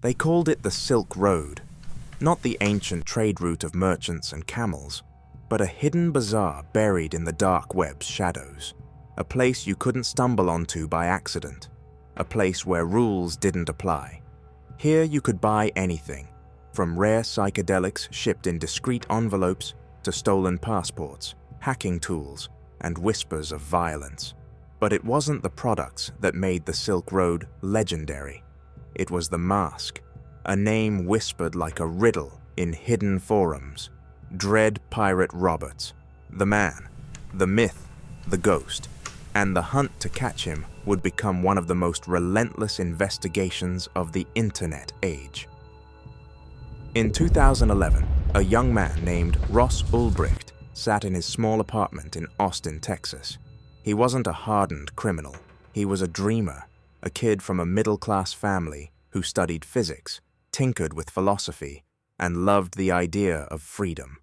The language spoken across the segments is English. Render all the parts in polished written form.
They called it the Silk Road, not the ancient trade route of merchants and camels, but a hidden bazaar buried in the dark web's shadows, a place you couldn't stumble onto by accident, a place where rules didn't apply. Here you could buy anything, from rare psychedelics shipped in discreet envelopes to stolen passports, hacking tools, and whispers of violence. But it wasn't the products that made the Silk Road legendary. It was the mask, a name whispered like a riddle in hidden forums. Dread Pirate Roberts, the man, the myth, the ghost, and the hunt to catch him would become one of the most relentless investigations of the internet age. In 2011, a young man named Ross Ulbricht sat in his small apartment in Austin, Texas. He wasn't a hardened criminal. He was a dreamer, a kid from a middle-class family who studied physics, tinkered with philosophy, and loved the idea of freedom.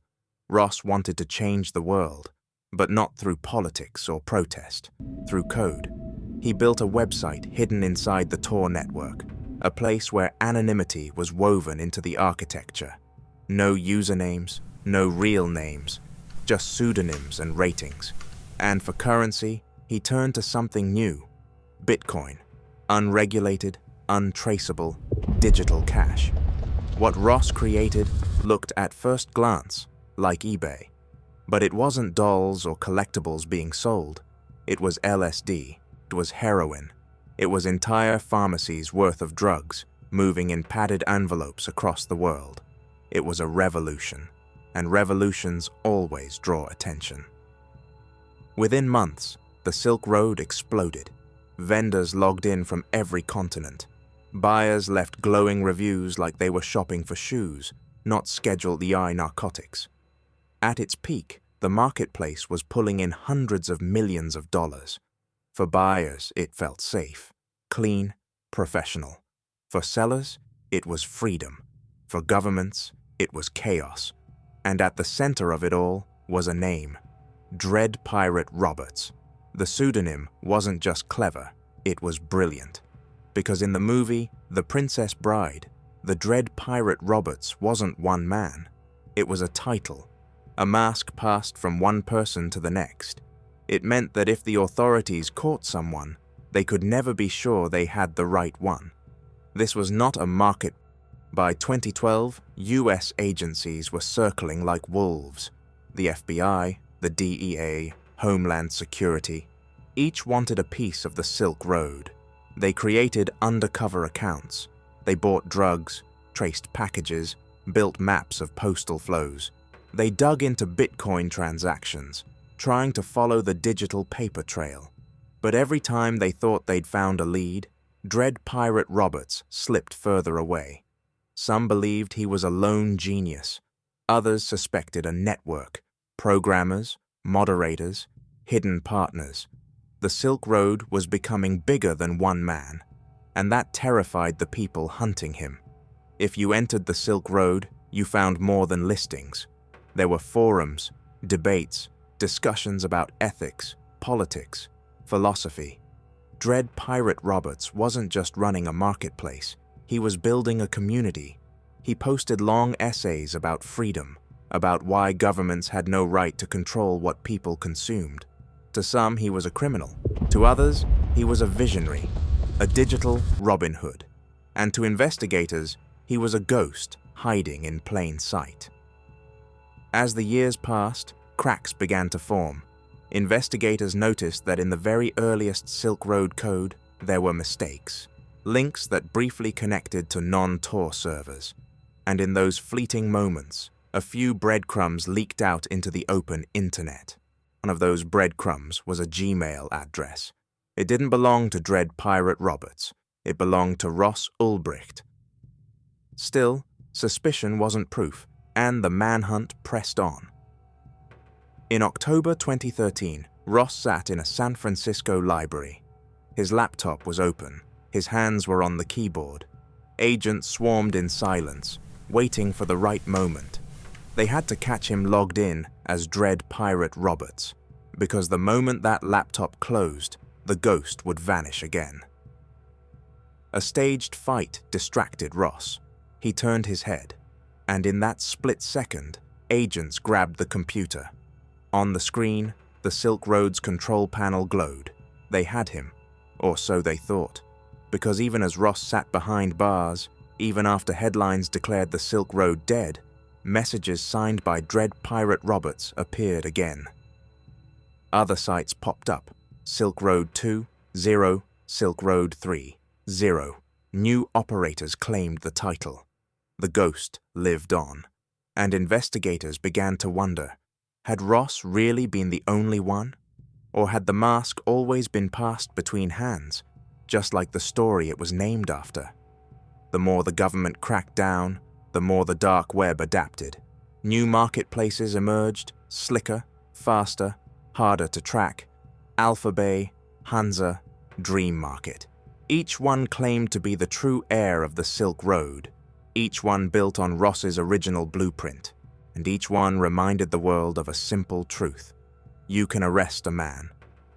Ross wanted to change the world, but not through politics or protest, through code. He built a website hidden inside the Tor network, a place where anonymity was woven into the architecture. No usernames, no real names, just pseudonyms and ratings. And for currency, he turned to something new: Bitcoin, unregulated, untraceable, digital cash. What Ross created looked at first glance like eBay, but it wasn't dolls or collectibles being sold. It was LSD, it was heroin, it was entire pharmacies worth of drugs moving in padded envelopes across the world. It was a revolution, and revolutions always draw attention. Within months, the Silk Road exploded. Vendors logged in from every continent. Buyers left glowing reviews like they were shopping for shoes, not scheduled EI narcotics. At its peak, the marketplace was pulling in hundreds of millions of dollars. For buyers, it felt safe, clean, professional. For sellers, it was freedom. For governments, it was chaos. And at the center of it all was a name: Dread Pirate Roberts. The pseudonym wasn't just clever, it was brilliant. Because in the movie The Princess Bride, the Dread Pirate Roberts wasn't one man. It was a title, a mask passed from one person to the next. It meant that if the authorities caught someone, they could never be sure they had the right one. This was not a market. By 2012, US agencies were circling like wolves. The FBI, the DEA, Homeland Security. Each wanted a piece of the Silk Road. They created undercover accounts. They bought drugs, traced packages, built maps of postal flows. They dug into Bitcoin transactions, trying to follow the digital paper trail. But every time they thought they'd found a lead, Dread Pirate Roberts slipped further away. Some believed he was a lone genius. Others suspected a network, programmers, moderators, hidden partners. The Silk Road was becoming bigger than one man, and that terrified the people hunting him. If you entered the Silk Road, you found more than listings. There were forums, debates, discussions about ethics, politics, philosophy. Dread Pirate Roberts wasn't just running a marketplace, he was building a community. He posted long essays about freedom, about why governments had no right to control what people consumed. To some, he was a criminal. To others, he was a visionary, a digital Robin Hood. And to investigators, he was a ghost hiding in plain sight. As the years passed, cracks began to form. Investigators noticed that in the very earliest Silk Road code, there were mistakes, links that briefly connected to non-Tor servers. And in those fleeting moments, a few breadcrumbs leaked out into the open internet. One of those breadcrumbs was a Gmail address. It didn't belong to Dread Pirate Roberts. It belonged to Ross Ulbricht. Still, suspicion wasn't proof, and the manhunt pressed on. In October 2013, Ross sat in a San Francisco library. His laptop was open. His hands were on the keyboard. Agents swarmed in silence, waiting for the right moment. They had to catch him logged in as Dread Pirate Roberts, because the moment that laptop closed, the ghost would vanish again. A staged fight distracted Ross. He turned his head, and in that split second, agents grabbed the computer. On the screen, the Silk Road's control panel glowed. They had him, or so they thought, because even as Ross sat behind bars, even after headlines declared the Silk Road dead, messages signed by Dread Pirate Roberts appeared again. Other sites popped up: Silk Road 2, 0, Silk Road 3, 0. New operators claimed the title. The ghost lived on, and investigators began to wonder, had Ross really been the only one? Or had the mask always been passed between hands, just like the story it was named after? The more the government cracked down, the more the dark web adapted. New marketplaces emerged, slicker, faster, harder to track: Alpha Bay, Hansa, Dream Market. Each one claimed to be the true heir of the Silk Road. Each one built on Ross's original blueprint, and each one reminded the world of a simple truth. You can arrest a man,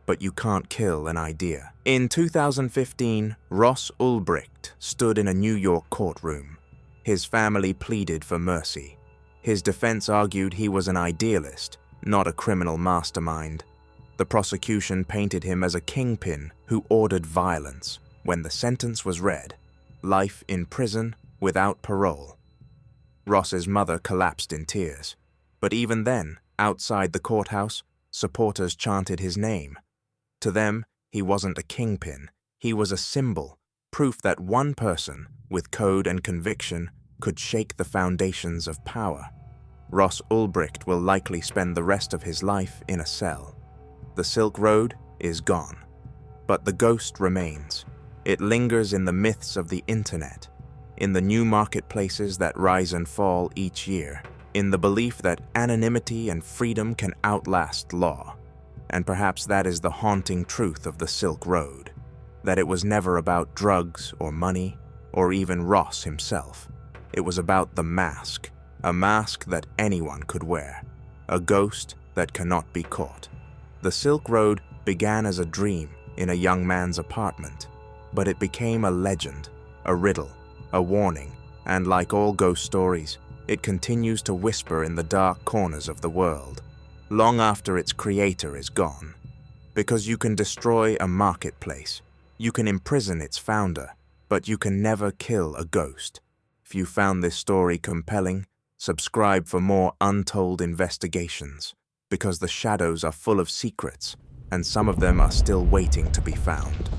but you can't kill an idea. In 2015, Ross Ulbricht stood in a New York courtroom. His family pleaded for mercy. His defense argued he was an idealist, not a criminal mastermind. The prosecution painted him as a kingpin who ordered violence. When the sentence was read, life in prison without parole. Ross's mother collapsed in tears, but even then, outside the courthouse, supporters chanted his name. To them, he wasn't a kingpin, he was a symbol, proof that one person, with code and conviction, could shake the foundations of power. Ross Ulbricht will likely spend the rest of his life in a cell. The Silk Road is gone, but the ghost remains. It lingers in the myths of the internet, in the new marketplaces that rise and fall each year, in the belief that anonymity and freedom can outlast law. And perhaps that is the haunting truth of the Silk Road, that it was never about drugs or money, or even Ross himself. It was about the mask, a mask that anyone could wear, a ghost that cannot be caught. The Silk Road began as a dream in a young man's apartment, but it became a legend, a riddle, a warning, and like all ghost stories, it continues to whisper in the dark corners of the world, long after its creator is gone. Because you can destroy a marketplace, you can imprison its founder, but you can never kill a ghost. If you found this story compelling, subscribe for more untold investigations, because the shadows are full of secrets, and some of them are still waiting to be found.